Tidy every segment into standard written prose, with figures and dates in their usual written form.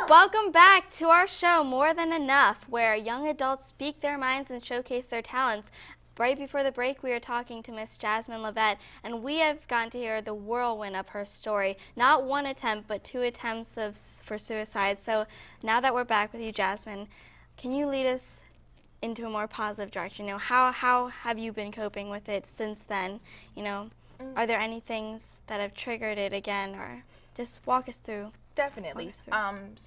Welcome back to our show, More Than Enough, where young adults speak their minds and showcase their talents. Right before the break, we were talking to Miss Jasmin Levette, and we have gotten to hear the whirlwind of her story. Not one attempt, but 2 attempts for suicide. So now that we're back with you, Jasmin, can you lead us into a more positive direction? You know, how have you been coping with it since then? You know, are there any things that have triggered it again, or just walk us through? Definitely.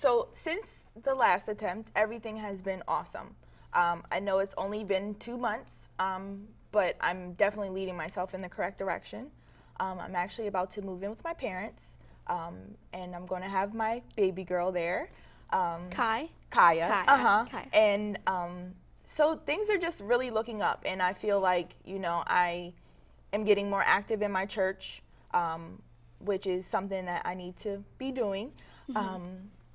So since the last attempt, everything has been awesome. I know it's only been 2 months, but I'm definitely leading myself in the correct direction. I'm actually about to move in with my parents, and I'm going to have my baby girl there. Kaya. Kaya. And so things are just really looking up, and I feel like, you know, I am getting more active in my church, which is something that I need to be doing.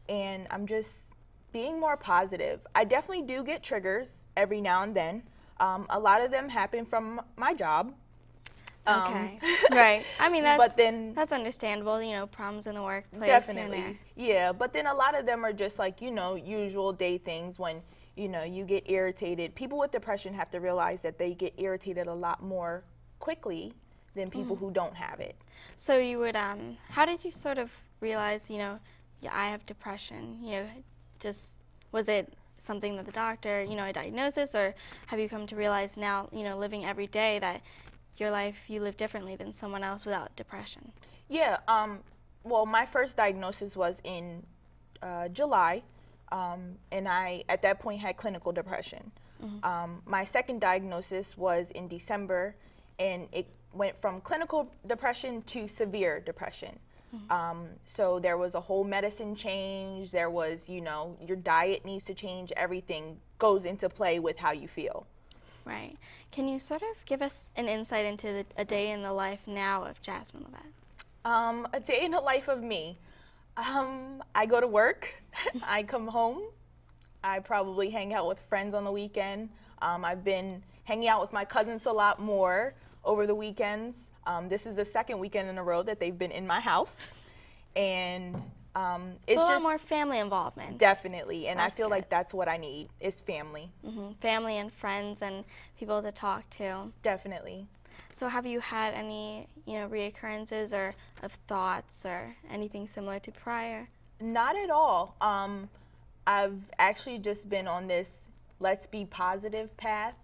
And I'm just being more positive. I definitely do get triggers every now and then. A lot of them happen from my job. Okay, right. I mean, that's understandable, you know, problems in the workplace. Definitely, yeah. But then a lot of them are just like, you know, usual day things when, you know, you get irritated. People with depression have to realize that they get irritated a lot more quickly than people who don't have it. So you would, how did you sort of realize, you know, yeah, I have depression? You know, just, was it something that the doctor, you know, a diagnosis, or have you come to realize now, you know, living every day that your life, you live differently than someone else without depression? Yeah, well, my first diagnosis was in July, and I, at that point, had clinical depression. My second diagnosis was in December, and it went from clinical depression to severe depression. So there was a whole medicine change. There was, you know, your diet needs to change. Everything goes into play with how you feel. Right. Can you sort of give us an insight into a day in the life now of Jasmin Levette? A day in the life of me. I go to work. I come home. I probably hang out with friends on the weekend. I've been hanging out with my cousins a lot more over the weekends. This is the second weekend in a row that they've been in my house, and it's a lot just more family involvement. Definitely, and That's I feel good. like that's what I need, is family. Family and friends and people to talk to. Definitely. So have you had any, you know, reoccurrences or of thoughts or anything similar to prior? Not at all. I've actually just been on this let's be positive path.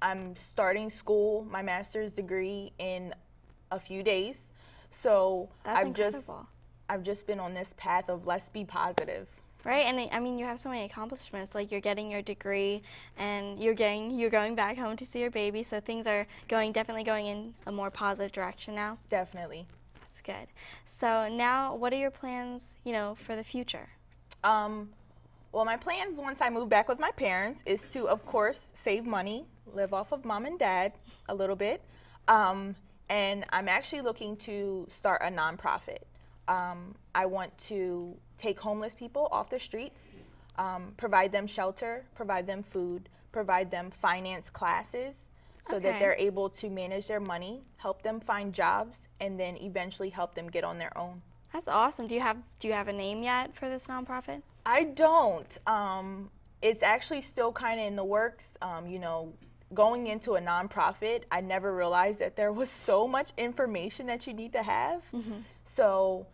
I'm starting school, my master's degree, in a few days. So I've just been on this path of let's be positive. Right, and I mean, you have so many accomplishments. Like, you're getting your degree, and you're going back home to see your baby. So things are definitely going in a more positive direction now. Definitely. That's good. So now, what are your plans, you know, for the future? Well, my plans once I move back with my parents is to, of course, save money, live off of mom and dad a little bit, and I'm actually looking to start a nonprofit. I want to take homeless people off the streets, provide them shelter, provide them food, provide them finance classes so that they're able to manage their money, help them find jobs, and then eventually help them get on their own. That's awesome. Do you have a name yet for this nonprofit? I don't. It's actually still kind of in the works. You know, going into a nonprofit, I never realized that there was so much information that you need to have. So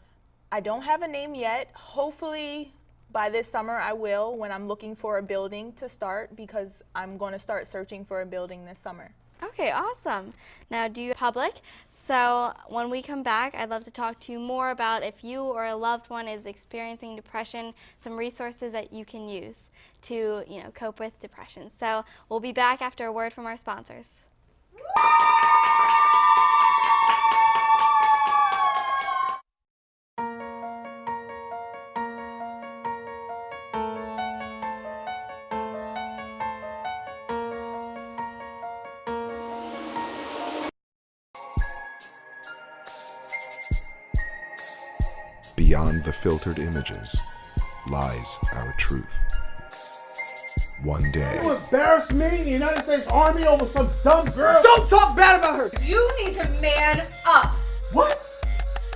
I don't have a name yet. Hopefully by this summer I will, when I'm looking for a building to start, because I'm going to start searching for a building this summer. Okay, awesome. Now, do you public? So when we come back, I'd love to talk to you more about if you or a loved one is experiencing depression, some resources that you can use to, you know, cope with depression. So we'll be back after a word from our sponsors. Beyond the filtered images lies our truth. One day. You embarrass me in the United States Army over some dumb girl? Don't talk bad about her! You need to man up. What?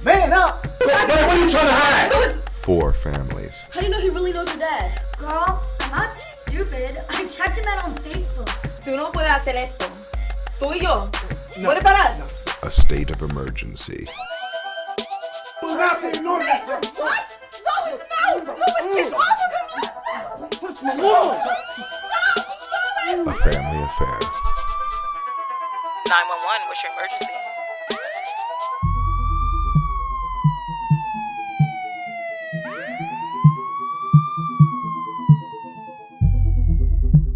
Man up? What are you trying to hide? 4 families lies. How do you know he really knows your dad? Girl, I'm not stupid. I checked him out on Facebook. Tú no puedes hacer esto. Tú y yo. What about us? A state of emergency. What's happening? No, What? No, it's What's wrong? A family affair. 911, what's your emergency?